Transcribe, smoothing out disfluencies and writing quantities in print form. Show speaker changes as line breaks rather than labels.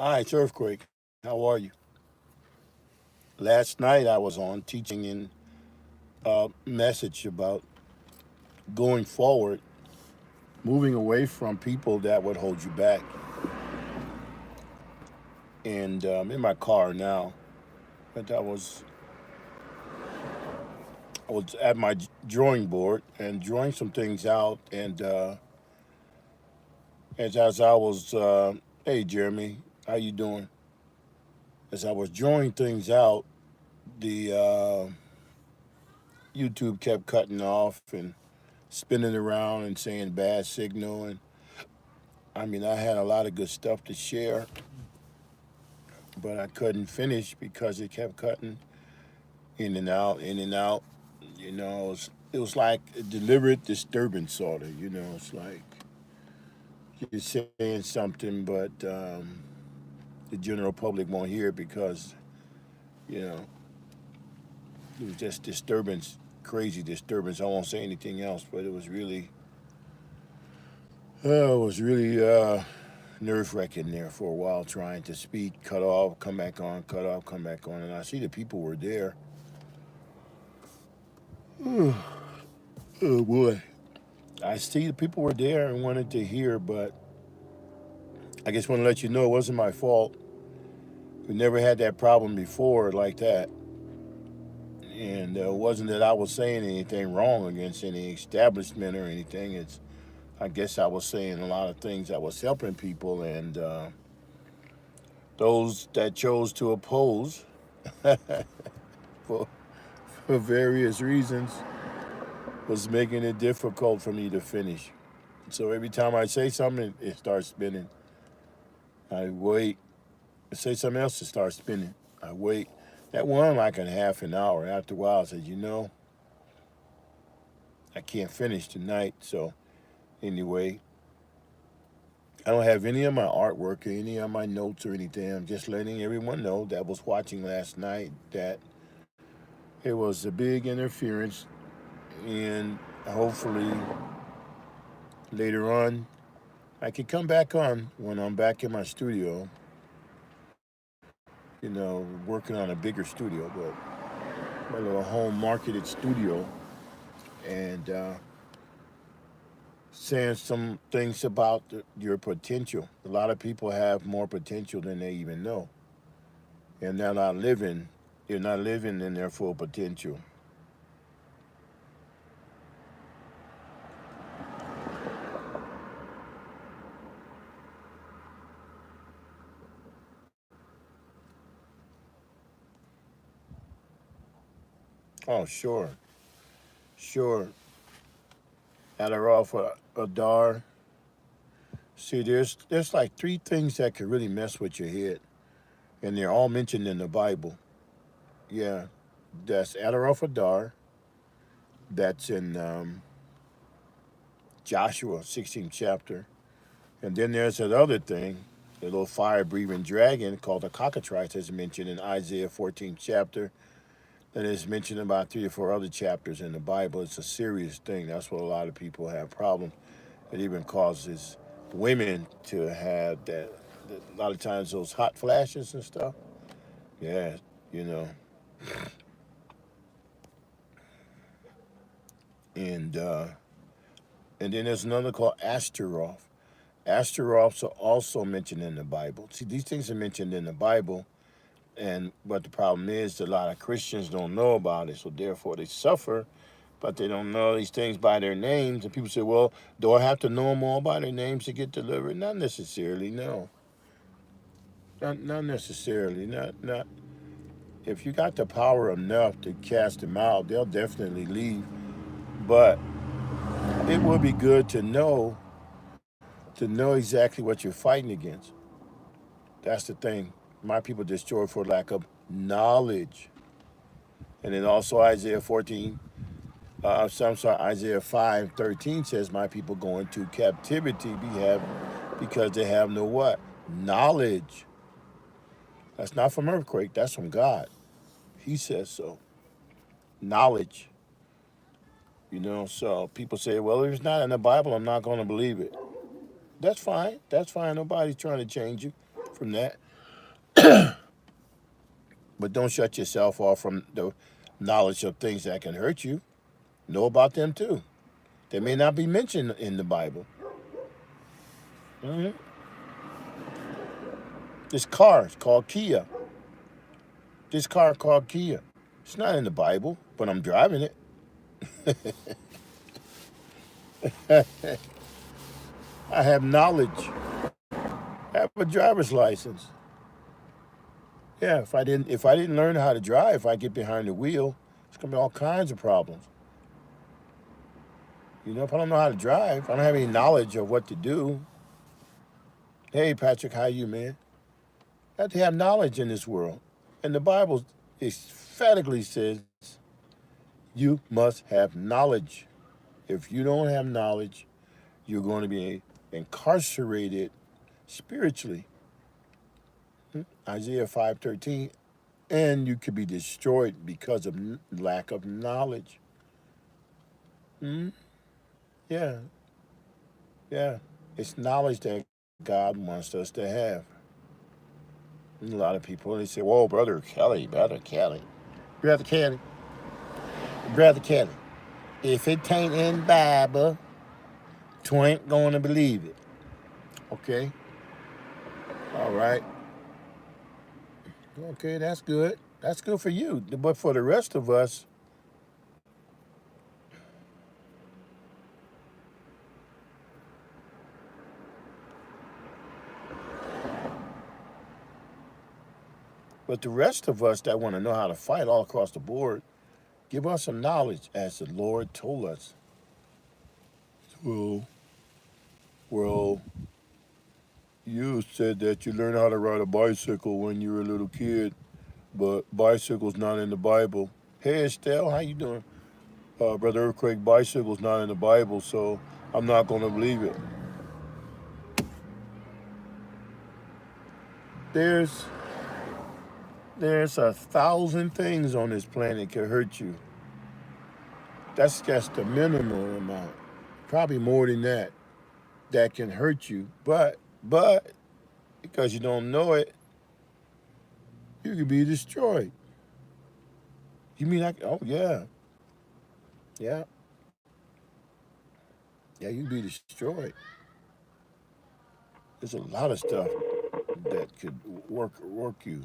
Hi, it's Earthquake. How are you? Last night I was on teaching in a message about going forward, moving away from people that would hold you back. And I'm in my car now, but I was at my drawing board and drawing some things out. And as I was, hey Jeremy, how you doing? As I was drawing things out, the YouTube kept cutting off and spinning around and saying bad signal. And I mean, I had a lot of good stuff to share, but I couldn't finish because it kept cutting in and out, in and out. It was like a deliberate disturbance, sort of. It's like you're saying something, but the general public won't hear it because you know it was just disturbance, crazy disturbance. I won't say anything else, but it was really nerve wracking there for a while, trying to speak, cut off, come back on, cut off, come back on, and I see the people were there. Oh boy, I see the people were there and wanted to hear, but I just want to let you know it wasn't my fault. We never had that problem before like that, and it wasn't that I was saying anything wrong against any establishment or anything. It's I guess I was saying a lot of things that was helping people, and those that chose to oppose for for various reasons was making it difficult for me to finish. So every time I say something, it starts spinning. I wait. I say something else, it starts spinning. I wait. That went like a half an hour. After a while, I said, I can't finish tonight. So anyway, I don't have any of my artwork or any of my notes or anything. I'm just letting everyone know that was watching last night that it was a big interference, and hopefully later on I can come back on when I'm back in my studio, working on a bigger studio, but my little home marketed studio, and saying some things about your potential. A lot of people have more potential than they even know, and they're not living in their full potential. Oh, sure, sure. Adderall for Adar. See, there's like three things that could really mess with your head, and they're all mentioned in the Bible. Yeah, that's Adderall for Dar. That's in Joshua 16th chapter. And then there's another thing, a little fire breathing dragon called the cockatrice is mentioned in Isaiah 14th chapter. And it's mentioned about three or four other chapters in the Bible. It's a serious thing. That's what a lot of people have problems. It even causes women to have that. A lot of times those hot flashes and stuff. Yeah, you know. And and then there's another called Astaroth. Astaroths are also mentioned in the Bible. See, these things are mentioned in the Bible, and but the problem is a lot of Christians don't know about it, so therefore they suffer. But they don't know these things by their names, and people say, "Well, do I have to know them all by their names to get delivered?" Not necessarily. No, not necessarily. Not if you got the power enough to cast them out, they'll definitely leave. But it would be good to know exactly what you're fighting against. That's the thing. My people destroy for lack of knowledge. And then also Isaiah 14, I'm sorry, Isaiah 5:13 says, "My people go into captivity because they have no what? Knowledge." That's not from earthquake, that's from God. He says so. Knowledge. So people say, well, if it's not in the Bible, I'm not going to believe it. That's fine. That's fine. Nobody's trying to change you from that. But don't shut yourself off from the knowledge of things that can hurt you. Know about them too. They may not be mentioned in the Bible. Hmm. This car is called Kia. This car called Kia. It's not in the Bible, but I'm driving it. I have knowledge. I have a driver's license. Yeah, if I didn't learn how to drive, if I get behind the wheel, it's gonna be all kinds of problems. If I don't know how to drive, I don't have any knowledge of what to do. Hey, Patrick, how you, man? You have to have knowledge in this world. And the Bible emphatically says you must have knowledge. If you don't have knowledge, you're going to be incarcerated spiritually. Isaiah 5:13, and you could be destroyed because of lack of knowledge. Hmm. Yeah, yeah. It's knowledge that God wants us to have. And a lot of people, they say, whoa, Brother Kelly. Brother Kelly, Brother Kelly. If it ain't in Bible, you ain't going to believe it. Okay? All right. Okay, that's good. That's good for you. But for the rest of us, that want to know how to fight all across the board, give us some knowledge as the Lord told us. Well, well, you said that you learned how to ride a bicycle when you were a little kid, but bicycle's not in the Bible. Hey, Estelle, how you doing? Brother Earthquake, bicycle's not in the Bible, so I'm not going to believe it. There's there's 1,000 things on this planet can hurt you. That's just the minimum amount. Probably more than that can hurt you. But because you don't know it, you could be destroyed. You mean oh yeah. Yeah. Yeah, you could be destroyed. There's a lot of stuff that could work you.